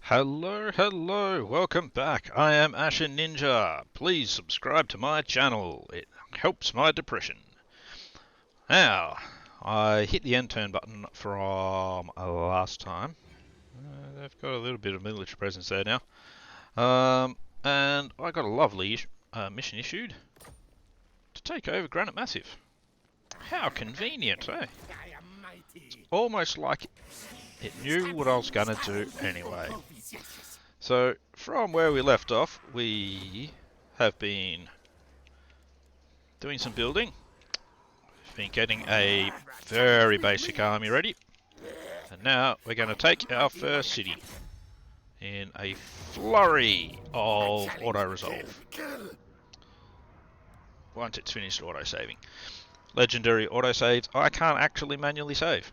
Hello, hello, welcome back. I am Ashen Ninja. Please subscribe to my channel. It helps my depression. Now, I hit the end turn button from last time. They've got a little bit of military presence there now. And I got a lovely mission issued to take over Granite Massive. How convenient, eh? It's almost like it knew what I was going to do anyway. So, from where we left off, we have been doing some building. We've been getting a very basic army ready. And now we're going to take our first city in a flurry of auto-resolve. Once it's finished auto-saving. Legendary auto-saves, I can't actually manually save.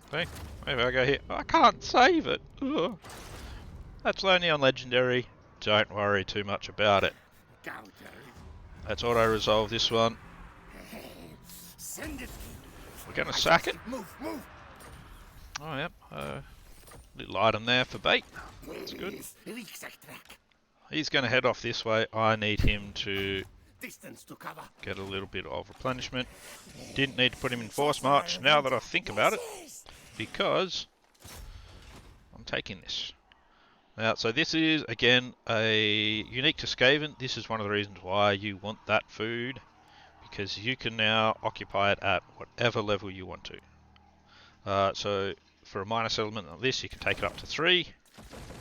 Okay, maybe I go here. I can't save it. Ugh. That's only on Legendary. Don't worry too much about it. Let's auto-resolve this one. We're going to sack it. Oh, yep. Little item there for bait. That's good. He's going to head off this way. I need him to get a little bit of replenishment. Didn't need to put him in force march now that I think about it, because I'm taking this. Now, so this is, again, a unique to Skaven. This is one of the reasons why you want that food, because you can now occupy it at whatever level you want to. So for a minor settlement like this, you can take it up to 3,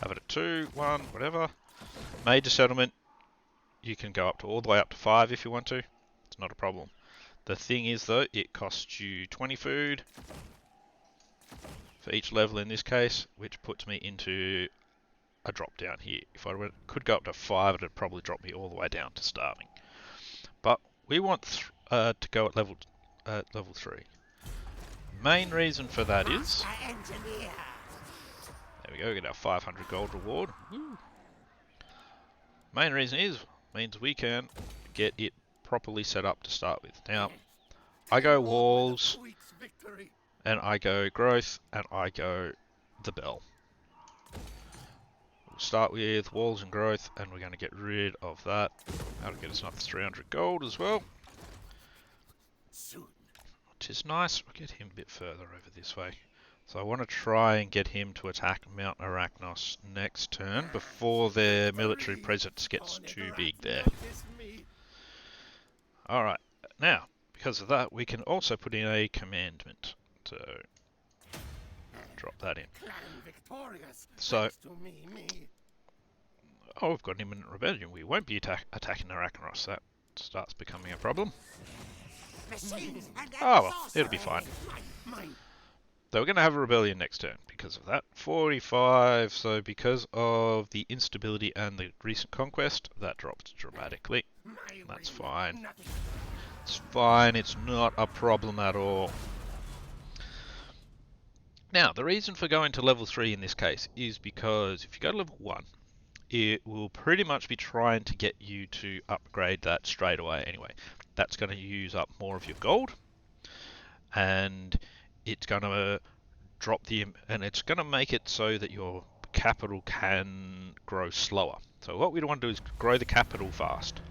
have it at 2, 1, whatever. Major settlement, you can go up to all the way up to 5 if you want to. It's not a problem. The thing is, though, it costs you 20 food for each level in this case, which puts me into a drop down here. If I could go up to 5, it would probably drop me all the way down to starving. But we want to go at level 3. Main reason for that is, there we go, get our 500 gold reward. Woo. Main reason means we can get it properly set up to start with. Now, I go walls, and I go growth, and I go the bell. We'll start with walls and growth, and we're going to get rid of that. That'll get us up to 300 gold as well, which is nice. We'll get him a bit further over this way. So I want to try and get him to attack Mount Arachnos next turn before their military presence gets too big there. Alright, now, because of that, we can also put in a commandment. So, drop that in. So, oh, we've got an imminent rebellion. We won't be attacking Arachnos. That starts becoming a problem. Oh well, it'll be fine. So we're going to have a rebellion next turn because of that. 45, so because of the instability and the recent conquest, that dropped dramatically. That's fine. It's fine, it's not a problem at all. Now, the reason for going to level 3 in this case is because if you go to level 1, it will pretty much be trying to get you to upgrade that straight away anyway. That's going to use up more of your gold, and it's going to drop and it's going to make it so that your capital can grow slower. So what we want to do is grow the capital fast.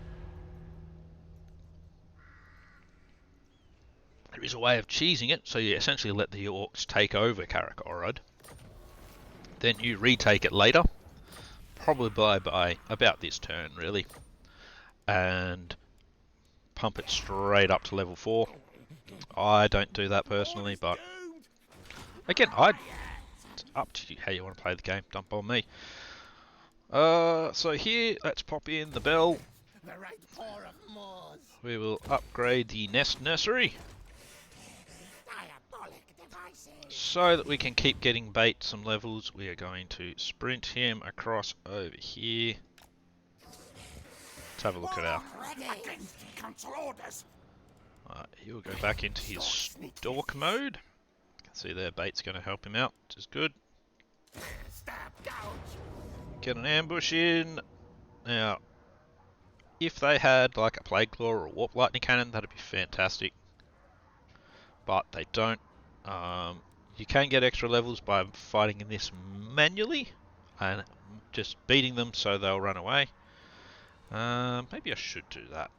There is a way of cheesing it, so you essentially let the orcs take over Karakorod. Then you retake it later, probably by about this turn really, and pump it straight up to level 4. I don't do that personally, but again, it's up to you how you want to play the game. Don't bother me. So here, let's pop in the bell. We will upgrade the nest nursery so that we can keep getting bait some levels. We are going to sprint him across over here. Let's have a look at our... he'll go back into his stalk mode. You can see there, bait's going to help him out, which is good. Get an ambush in. Now, if they had like a Plague Claw or a Warp Lightning Cannon, that'd be fantastic. But they don't. You can get extra levels by fighting in this manually. and just beating them so they'll run away. Maybe I should do that.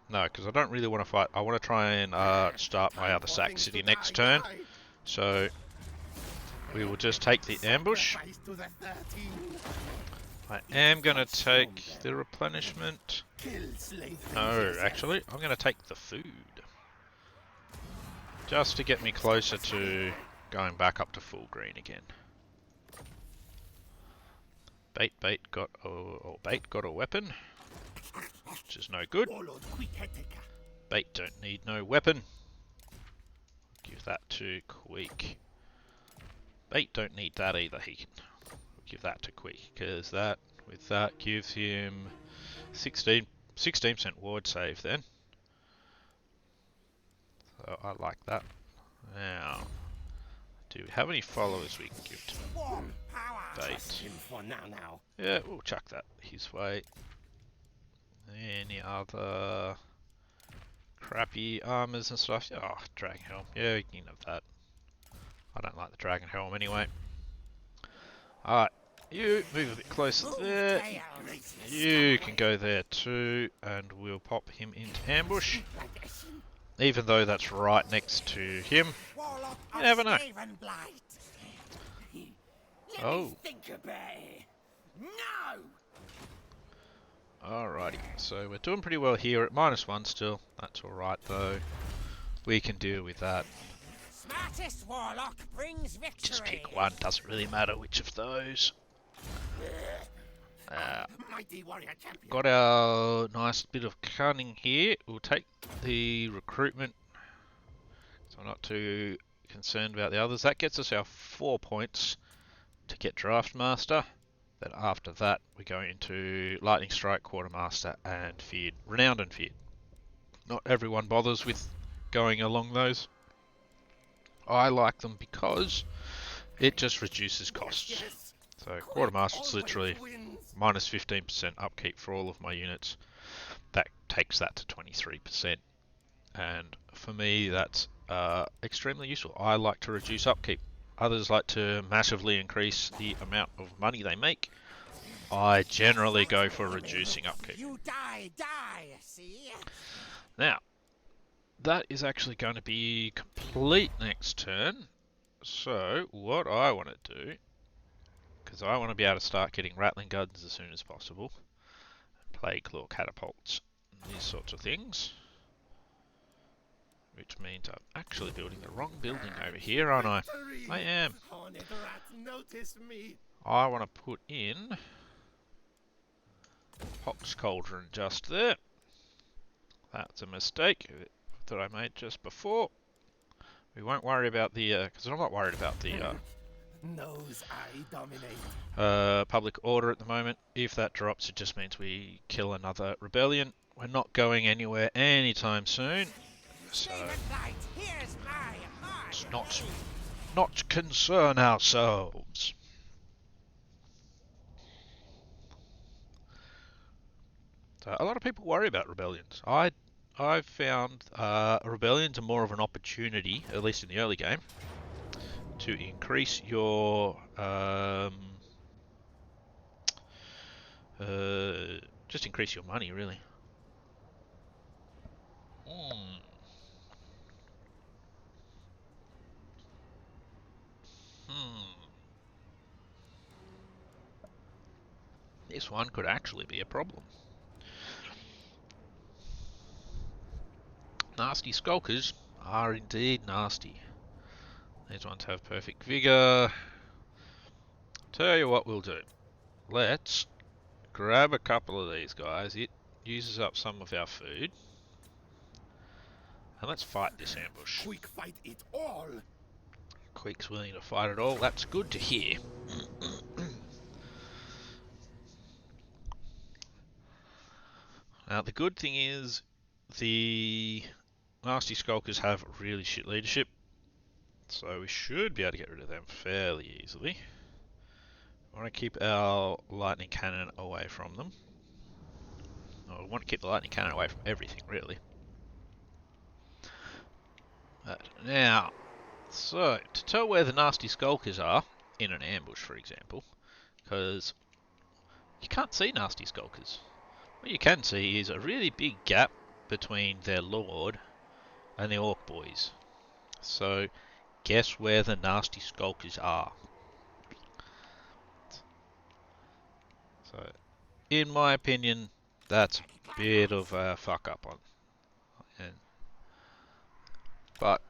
No, because I don't really want to fight. I want to try and start my other sack city next turn. So we will just take the ambush. I am going to take the replenishment. No, actually, I'm going to take the food. Just to get me closer to going back up to full green again. Bait got a weapon, which is no good. Bait don't need no weapon. Give that to Queek. Bait don't need that either. He can give that to Queek, because that with that gives him 16% ward save then. So I like that. Now, do we have any followers we can give to Bait? Yeah, we'll chuck that his way. Any other crappy armors and stuff? Oh, Dragon Helm. Yeah, you can have that. I don't like the Dragon Helm anyway. Alright, you move a bit closer there. You can go there too, and we'll pop him into ambush. Even though that's right next to him. You never know. Oh. Alrighty, so we're doing pretty well here at -1 still. That's alright though. We can deal with that. Smartest warlock brings victory. Just pick one, doesn't really matter which of those. Got our nice bit of cunning here. We'll take the recruitment, so I'm not too concerned about the others. That gets us our 4 points to get Draft Master. Then after that we go into Lightning Strike, Quartermaster and Feared. Renowned and Feared. Not everyone bothers with going along those. I like them because it just reduces costs. So Quartermaster's literally minus 15% upkeep for all of my units. That takes that to 23%. And for me that's extremely useful. I like to reduce upkeep. Others like to massively increase the amount of money they make. I generally go for reducing upkeep. You die, see? Now, that is actually going to be complete next turn. So, what I want to do, because I want to be able to start getting Rattling Guns as soon as possible, Plague Claw Catapults, and these sorts of things. Which means I'm actually building the wrong building over here, aren't I? I am. I want to put in Pox Cauldron just there. That's a mistake that I made just before. We won't worry about the, because I'm not worried about the public order at the moment. If that drops, it just means we kill another rebellion. We're not going anywhere anytime soon. So let's not concern ourselves. So a lot of people worry about rebellions. I've found rebellions are more of an opportunity, at least in the early game, to increase your just increase your money really. This one could actually be a problem. Nasty Skulkers are indeed nasty. These ones have perfect vigor. Tell you what we'll do. Let's grab a couple of these guys. It uses up some of our food. And let's fight this ambush. Queek fight it all. Queek's willing to fight it all. That's good to hear. Now the good thing is the Nasty Skulkers have really shit leadership, so we should be able to get rid of them fairly easily. I want to keep our lightning cannon away from them. I want to keep the lightning cannon away from everything, really. But now, so to tell where the Nasty Skulkers are, in an ambush, for example, because you can't see nasty skulkers. What you can see is a really big gap between their lord and the orc boys. So, guess where the nasty skulkers are? So, in my opinion, that's a bit of a fuck up on. But,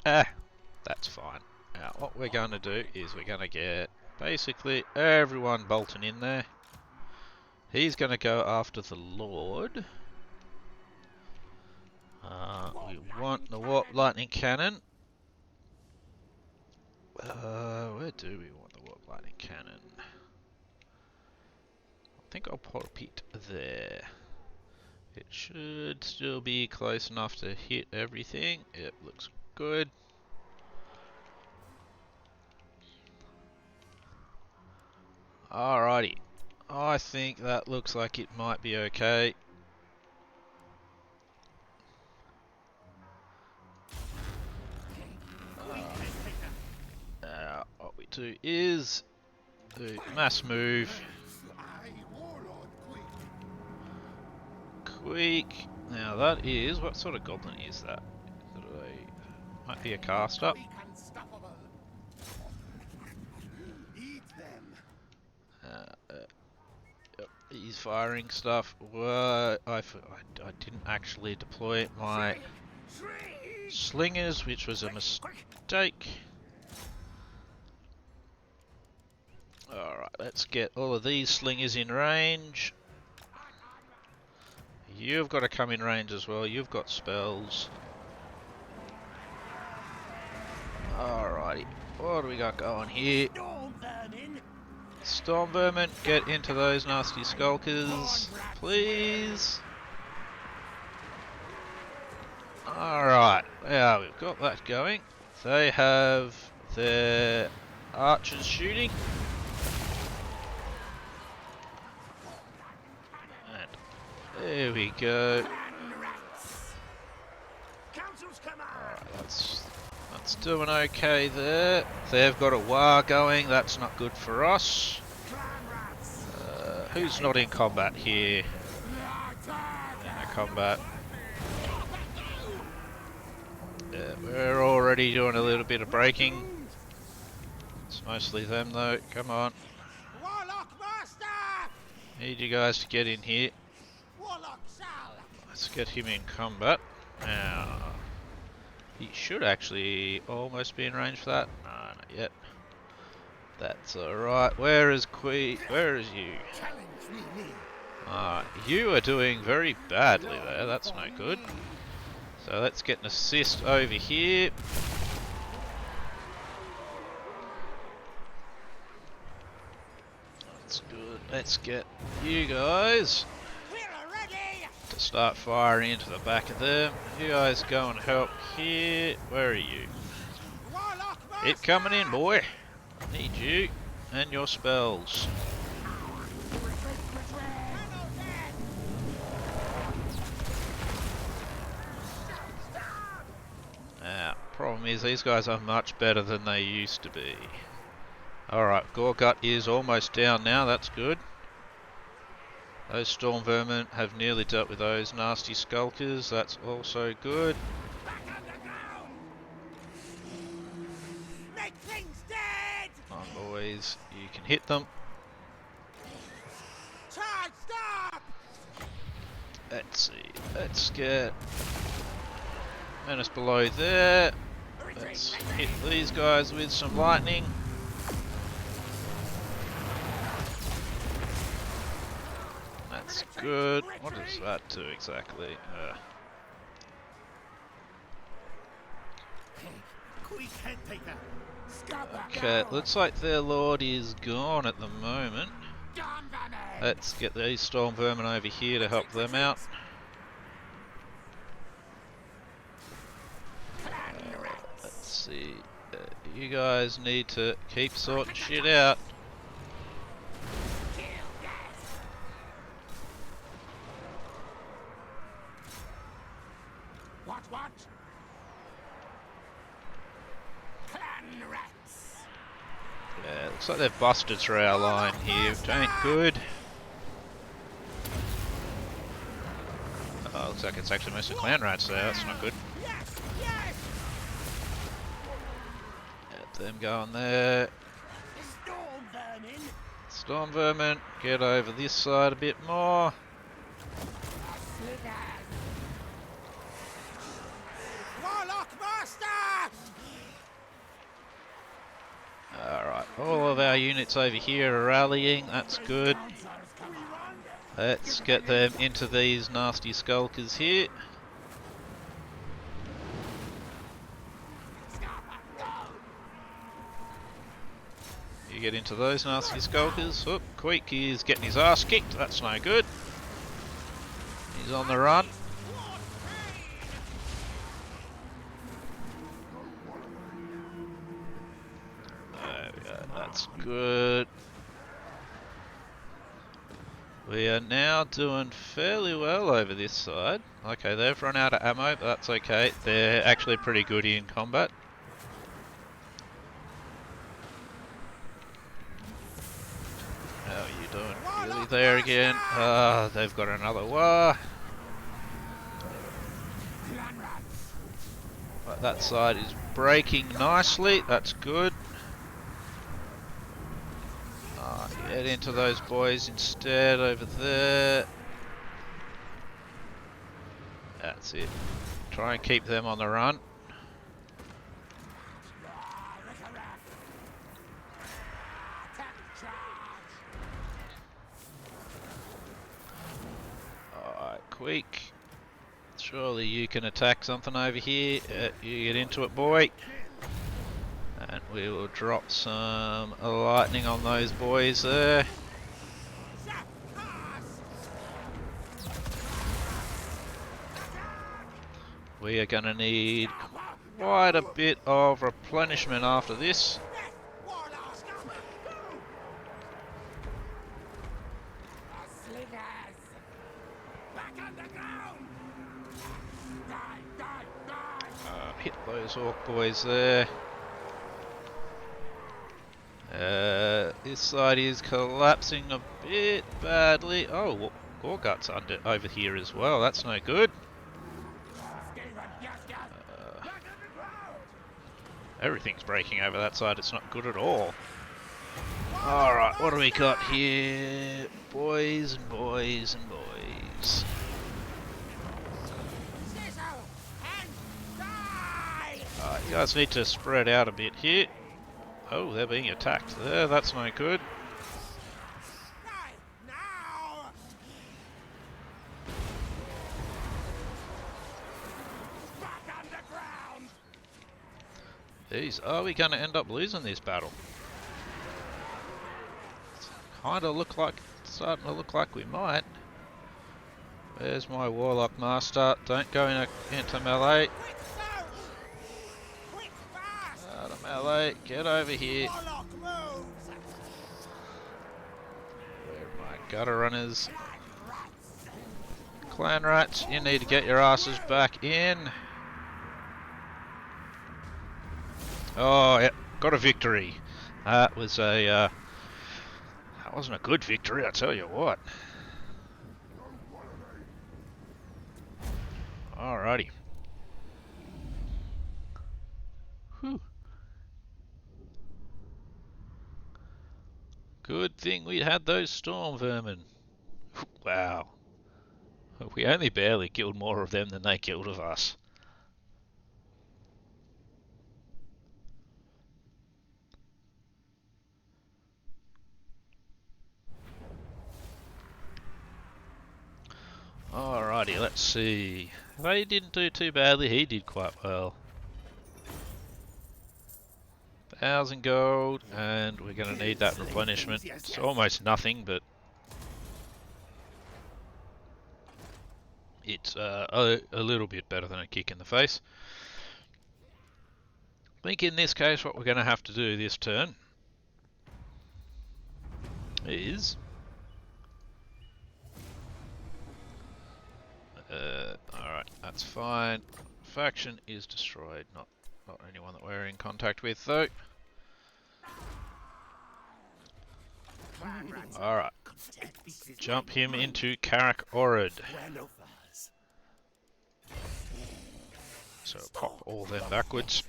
that's fine. Now, what we're going to do is we're going to get basically everyone bolting in there. He's going to go after the Lord. We want the Warp Lightning Cannon. Where do we want the Warp Lightning Cannon? I think I'll pop it there. It should still be close enough to hit everything. It looks good. Alrighty. I think that looks like it might be okay. What we do is do mass move. Queek. Now that is, what sort of goblin is that? Might be a caster. Yep, he's firing stuff. What? I didn't actually deploy my slingers, which was a mistake. Alright, let's get all of these slingers in range. You've got to come in range as well. You've got spells. Alrighty, what do we got going here? Storm Vermin, get into those nasty skulkers, please. Alright, yeah, we've got that going. They have their archers shooting. And there we go. Alright, that's doing okay there. They've got a war going, that's not good for us. Who's not in combat here? In combat. Yeah, we're already doing a little bit of breaking. It's mostly them though, come on. Need you guys to get in here. Let's get him in combat. Now, he should actually almost be in range for that. No, not yet. That's alright. Where is Queek? Where is you? You are doing very badly there. That's no good. So let's get an assist over here. That's good. Let's get you guys to start firing into the back of them. You guys go and help here. Where are you? Keep coming in, boy. I need you and your spells. Now, problem is these guys are much better than they used to be. Alright, Gorgut is almost down now, that's good. Those Storm Vermin have nearly dealt with those nasty skulkers, that's also good. Make things dead! Come on boys, you can hit them. Charge, stop! Let's see, let's get Menace below there. Let's hit these guys with some lightning. That's good. What does that do exactly? Okay, looks like their lord is gone at the moment. Let's get these Storm Vermin over here to help them out. Let's see. You guys need to keep sorting shit out. What? Clan rats! Yeah, Looks like they've busted through our line here, which ain't good. Oh, looks like it's actually mostly clan rats there, that's not good. Yes, yes. Get them going there. Storm vermin. Storm vermin, get over this side a bit more. Warlock master. Alright, all of our units over here are rallying, that's good. Let's get them into these nasty skulkers here. You get into those nasty skulkers. Oh, Queek is getting his ass kicked, that's no good. He's on the run. There we go, that's good. We are now doing fairly well over this side. Okay, they've run out of ammo, but that's okay. They're actually pretty good in combat. How are you doing? Really there again? Ah, they've got another war. But that side is breaking nicely. That's good. Get into those boys instead over there. That's it. Try and keep them on the run. Alright, Queek. Surely you can attack something over here. You get into it, boy. And we will drop some lightning on those boys there. We are going to need quite a bit of replenishment after this. Hit those orc boys there. This side is collapsing a bit badly. Oh, Gorgut's over here as well. That's no good. Everything's breaking over that side. It's not good at all. Alright, what do we got here? Boys and boys and boys. You guys need to spread out a bit here. Oh, they're being attacked there. That's no good. Jeez, are we going to end up losing this battle? It's starting to look like we might. Where's my Warlock Master? Don't go into melee. Out of melee, get over here. Where are my gutter runners? Clan rats, you need to get your asses back in. Oh, yeah, got a victory. That was that wasn't a good victory, I tell you what. Alrighty. Whew. Good thing we had those storm vermin. Wow. We only barely killed more of them than they killed of us. Alrighty, let's see. They didn't do too badly, he did quite well. 1,000 gold, and we're going to need that replenishment. It's almost nothing, but it's a little bit better than a kick in the face. I think in this case what we're going to have to do this turn is alright, that's fine. Faction is destroyed, not anyone that we're in contact with though. Alright. Jump him into Karak Orad. So pop all them backwards.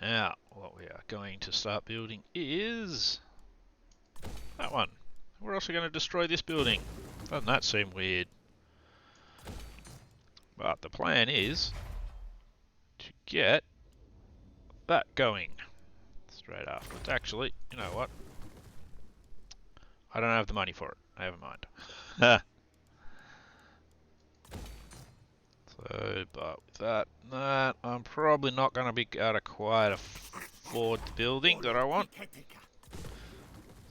Now, what we are going to start building is that one. We're also going to destroy this building. Doesn't that seem weird? But the plan is to get that going straight afterwards. Actually, you know what? I don't have the money for it. Never mind. So, but with that and that, I'm probably not going to be able to quite afford the building that I want.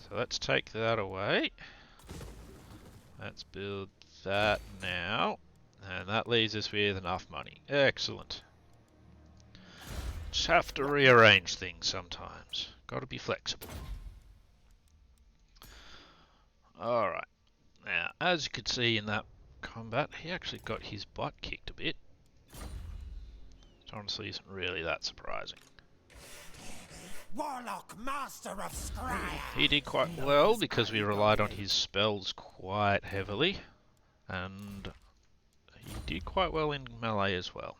So let's take that away. Let's build that now. And that leaves us with enough money. Excellent. Just have to rearrange things sometimes. Got to be flexible. Alright. Now, as you could see in that combat, he actually got his butt kicked a bit. Which honestly isn't really that surprising. Warlock Master of Scryer. He did quite well because we relied on his spells quite heavily. And he did quite well in melee as well.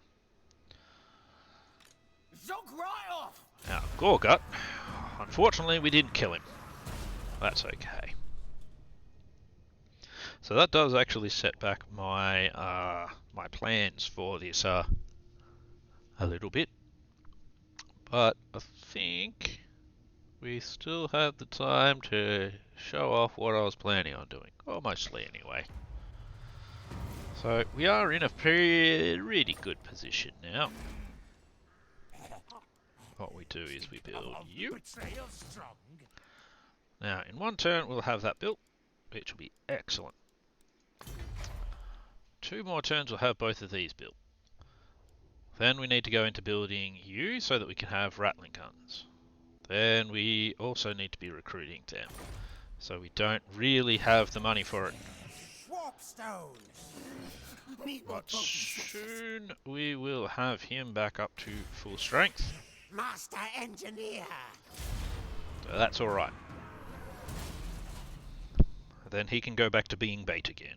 Now, Gorgut, unfortunately we didn't kill him. That's okay. So that does actually set back my my plans for this a little bit. But I think we still have the time to show off what I was planning on doing. Or mostly anyway. So we are in a pretty good position now. What we do is we build you. Now in one turn we'll have that built, which will be excellent. 2 more turns we'll have both of these built. Then we need to go into building you so that we can have rattling guns. Then we also need to be recruiting them. So we don't really have the money for it. But soon we will have him back up to full strength. Master Engineer. So that's alright. Then he can go back to being bait again.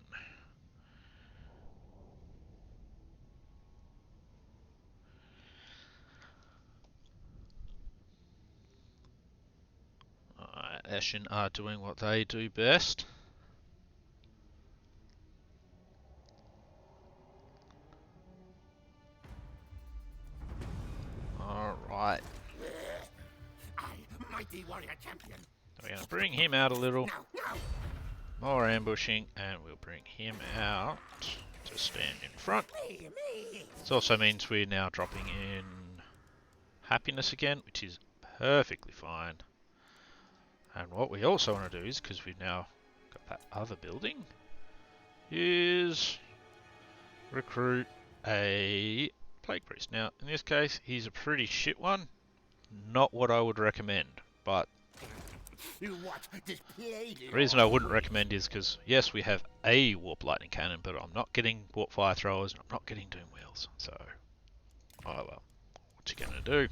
Ashen are doing what they do best. Alright. Mighty warrior champion. We're going to bring him out a little. More ambushing, and we'll bring him out to stand in front. This also means we're now dropping in happiness again, which is perfectly fine. And what we also want to do is, because we've now got that other building, is recruit a plague priest. Now, in this case, he's a pretty shit one. Not what I would recommend, but the reason I wouldn't recommend is because, yes, we have a warp lightning cannon, but I'm not getting warp fire throwers, and I'm not getting doom wheels. So, oh well, what you gonna do?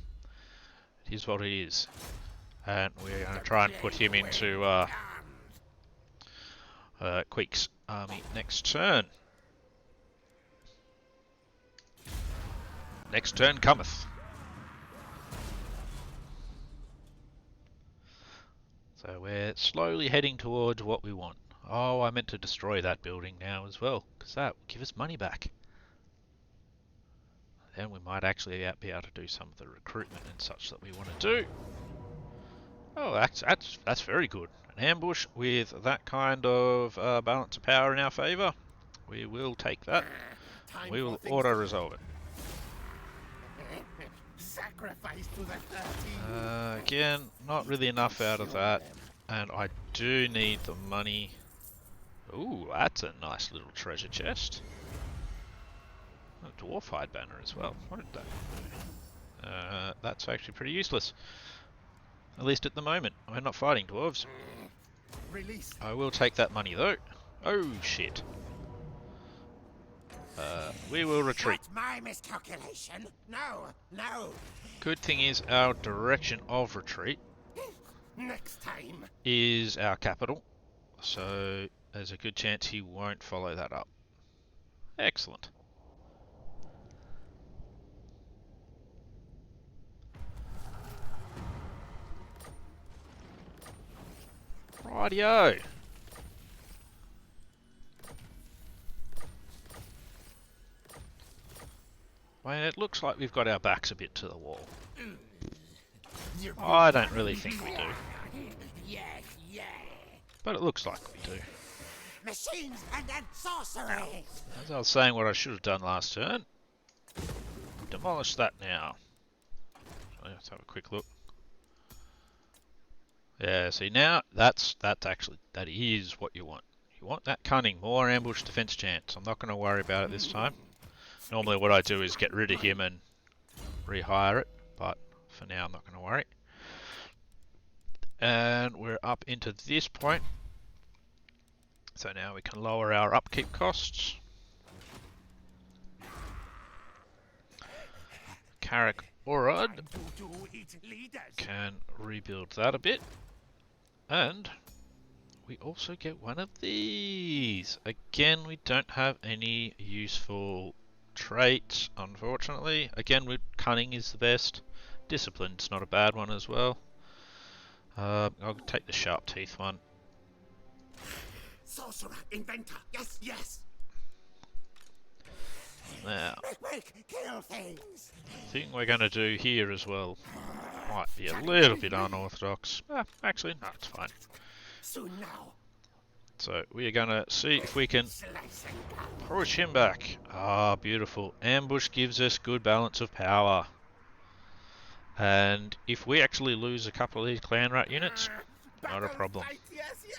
It is what it is. And we're going to try and put him into Queek's army next turn. Next turn cometh. So we're slowly heading towards what we want. Oh, I meant to destroy that building now as well, because that will give us money back. Then we might actually be able to do some of the recruitment and such that we want to do. Oh, that's very good. An ambush with that kind of balance of power in our favour. We will take that. We will auto-resolve it. Again, not really enough out of that. And I do need the money. Ooh, that's a nice little treasure chest. A dwarf hide banner as well. What did that do? That's actually pretty useless. At least at the moment. We're not fighting dwarves. I will take that money though. Oh shit. We will retreat. That's my miscalculation. No. Good thing is our direction of retreat Next time. is our capital, so there's a good chance he won't follow that up. Excellent. Rightio. I mean, it looks like we've got our backs a bit to the wall. I don't really think we do, Yes, yes. but it looks like we do. Machines and then sorcery. As I was saying, what I should have done last turn, demolish that now. Let's have a quick look. Yeah, see now that is what you want. You want that cunning, more ambush defense chance. I'm not going to worry about it this time. Normally what I do is get rid of him and rehire it, but for now I'm not going to worry. And we're up into this point. So now we can lower our upkeep costs. Carrick Orod can rebuild that a bit. And we also get one of these. Again, we don't have any useful traits, unfortunately. Again, cunning is the best. Discipline's not a bad one as well. I'll take the sharp teeth one. Sorcerer, inventor. Yes, yes. Now, Kill things. the thing we're going to do here as well might be a little bit unorthodox. Actually, no, it's fine. Soon now. So we are going to see if we can push him back. Ah, beautiful. Ambush gives us good balance of power. And if we actually lose a couple of these clan rat units, not a problem. Yes, yes.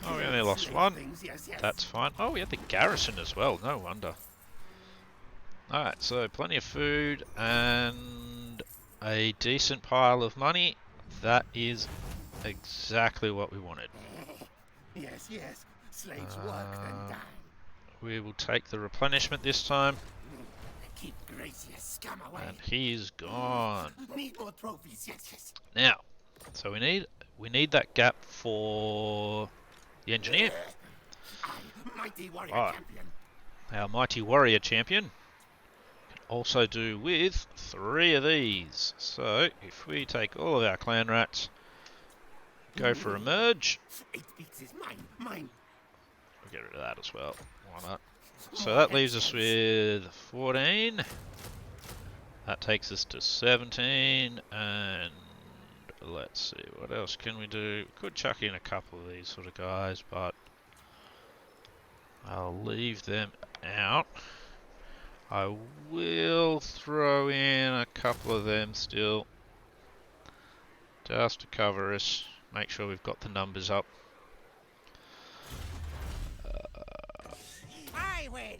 Oh, we only lost one. Yes, yes. That's fine. Oh, we had the garrison as well. No wonder. Alright, so plenty of food and a decent pile of money. That is exactly what we wanted. Yes, yes. Slaves work then die. We will take the replenishment this time. Keep Gracious scum away. And he's gone. Need more trophies. Yes, yes. Now, so we need that gap for the engineer. Mighty warrior champion. Our mighty warrior champion can also do with 3 of these. So if we take all of our clan rats, go for a merge. 8 beats is mine. Mine. We'll get rid of that as well. Why not? So that leaves us with 14. That takes us to 17, and let's see, what else can we do? We could chuck in a couple of these sort of guys, but I'll leave them out. I will throw in a couple of them still, just to cover us, make sure we've got the numbers up. I win.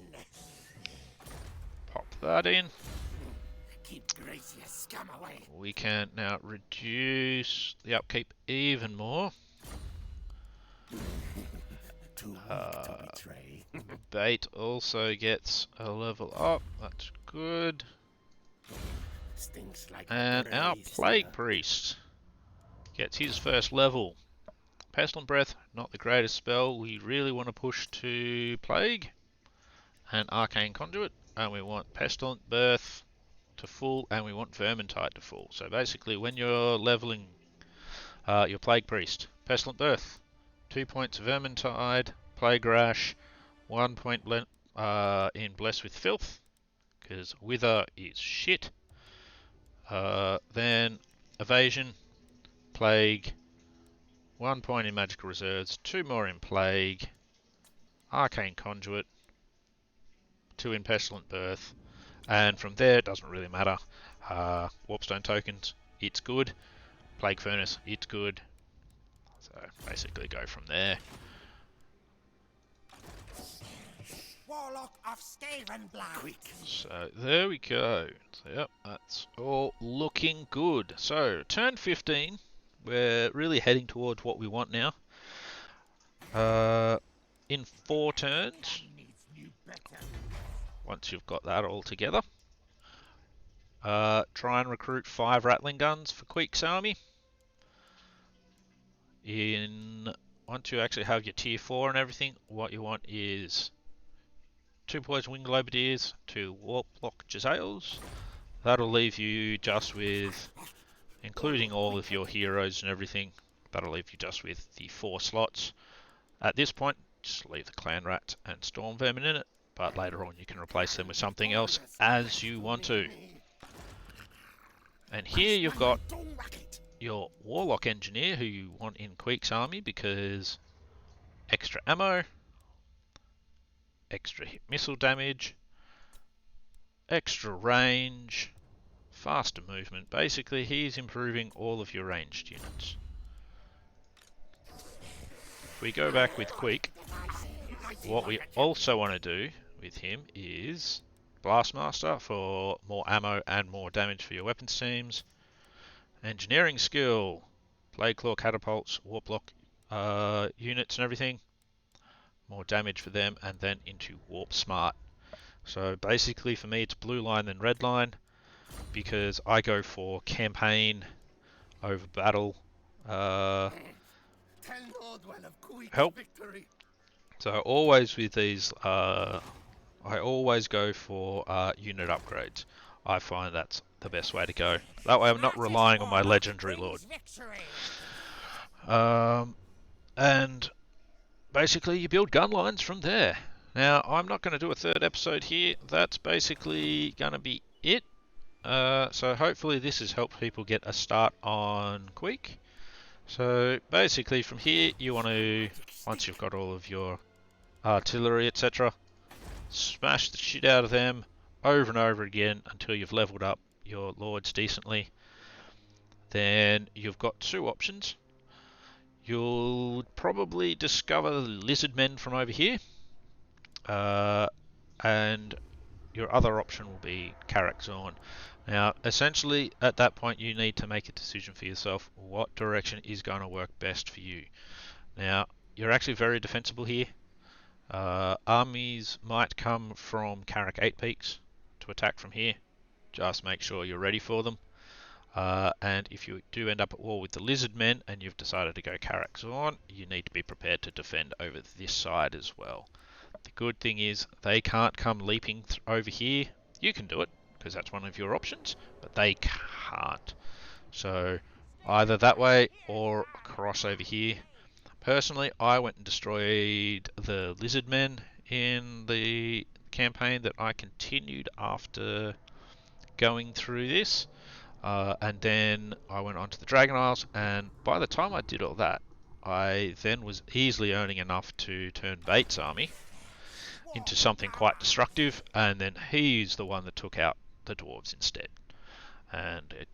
Pop that in. Keep Gracious scum away. We can now reduce the upkeep even more. Too weak to betray. Bait also gets a level up. That's good. Stinks like And our Plague Priest gets his first level. Pestilent Breath, not the greatest spell. We really want to push to Plague and Arcane Conduit. And we want Pestilent Birth to full, and we want Vermintide to full. So basically, when you're leveling your Plague Priest, Pestilent Birth, 2 points Vermintide, Plague Rash, 1 point in Bless with Filth, because Wither is shit. Then Evasion, Plague, 1 point in Magical Reserves, 2 more in Plague, Arcane Conduit, 2 in Pestilent Birth, and from there it doesn't really matter. Warpstone tokens, it's good. Plague Furnace, it's good. So basically go from there. Warlock of Skavenblight. So there we go. So, yep, that's all looking good. So turn 15, we're really heading towards what we want now. In 4 turns, once you've got that all together, try and recruit 5 Rattling guns for Queek's army. Once you actually have your tier 4 and everything, what you want is 2 poison winged lobadiers, 2 warp block Jezzails. That'll leave you just with, including all of your heroes and everything, that'll leave you just with the 4 slots. At this point, just leave the clan rat and storm vermin in it, but later on you can replace them with something else as you want to. And here you've got your warlock engineer who you want in Queek's army because extra ammo, extra hit missile damage, extra range, faster movement. Basically, he's improving all of your ranged units. If we go back with Queek, what we also want to do with him is Blastmaster for more ammo and more damage for your weapons teams. Engineering skill, Blade Claw catapults, warp block units and everything. More damage for them, and then into Warp Smart. So basically for me it's blue line then red line, because I go for campaign over battle help. So always with these, I always go for unit upgrades. I find that's the best way to go. That way I'm not relying on my legendary lord. And basically you build gun lines from there. Now I'm not going to do a third episode here. That's basically going to be it. So hopefully this has helped people get a start on Queek. So basically from here you want to, once you've got all of your artillery etc, smash the shit out of them over and over again until you've leveled up your lords decently. Then you've got 2 options. You'll probably discover lizard men from over here, and your other option will be Karak-Zorn. Now essentially at that point you need to make a decision for yourself what direction is going to work best for you. Now you're actually very defensible here. Armies might come from Karak 8 Peaks to attack from here. Just make sure you're ready for them. And if you do end up at war with the lizard men and you've decided to go Karak-Zorn, you need to be prepared to defend over this side as well. The good thing is they can't come leaping over here. You can do it because that's one of your options, but they can't. So either that way or across over here. Personally, I went and destroyed the lizard men in the campaign that I continued after going through this. And then I went on to the Dragon Isles, and by the time I did all that, I then was easily earning enough to turn Bates' army into something quite destructive, and then he's the one that took out the dwarves instead. And I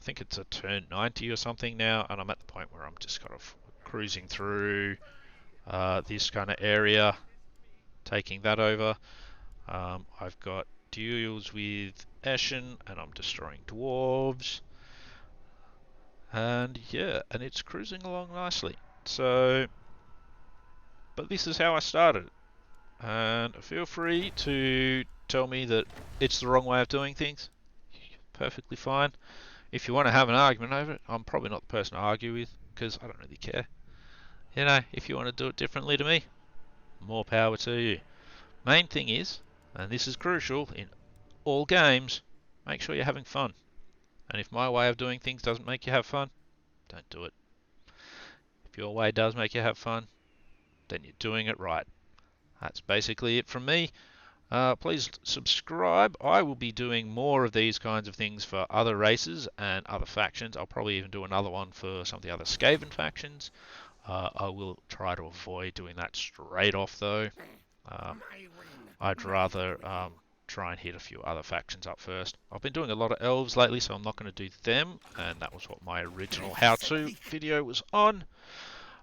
think it's a turn 90 or something now, and I'm at the point where I'm just kind of cruising through this kind of area, taking that over. I've got duels with Eshin, and I'm destroying dwarves. And yeah, and it's cruising along nicely. So, but this is how I started. And feel free to tell me that it's the wrong way of doing things. Perfectly fine. If you want to have an argument over it, I'm probably not the person to argue with, because I don't really care. You know, if you want to do it differently to me, more power to you. Main thing is, and this is crucial in all games, make sure you're having fun. And if my way of doing things doesn't make you have fun, don't do it. If your way does make you have fun, then you're doing it right. That's basically it from me. Please subscribe. I will be doing more of these kinds of things for other races and other factions. I'll probably even do another one for some of the other Skaven factions. I will try to avoid doing that straight off though. I'd rather try and hit a few other factions up first. I've been doing a lot of elves lately, so I'm not going to do them, and that was what my original how-to video was on.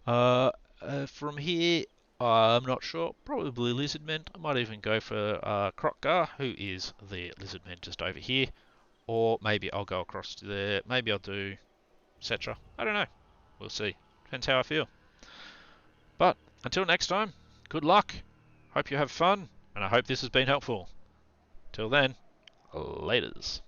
From here, I'm not sure, probably lizardmen. I might even go for Krokgar, who is the lizardmen just over here, or maybe I'll go across to there, maybe I'll do etc. I don't know, we'll see, depends how I feel. But until next time, good luck, hope you have fun, and I hope this has been helpful. Till then, laters.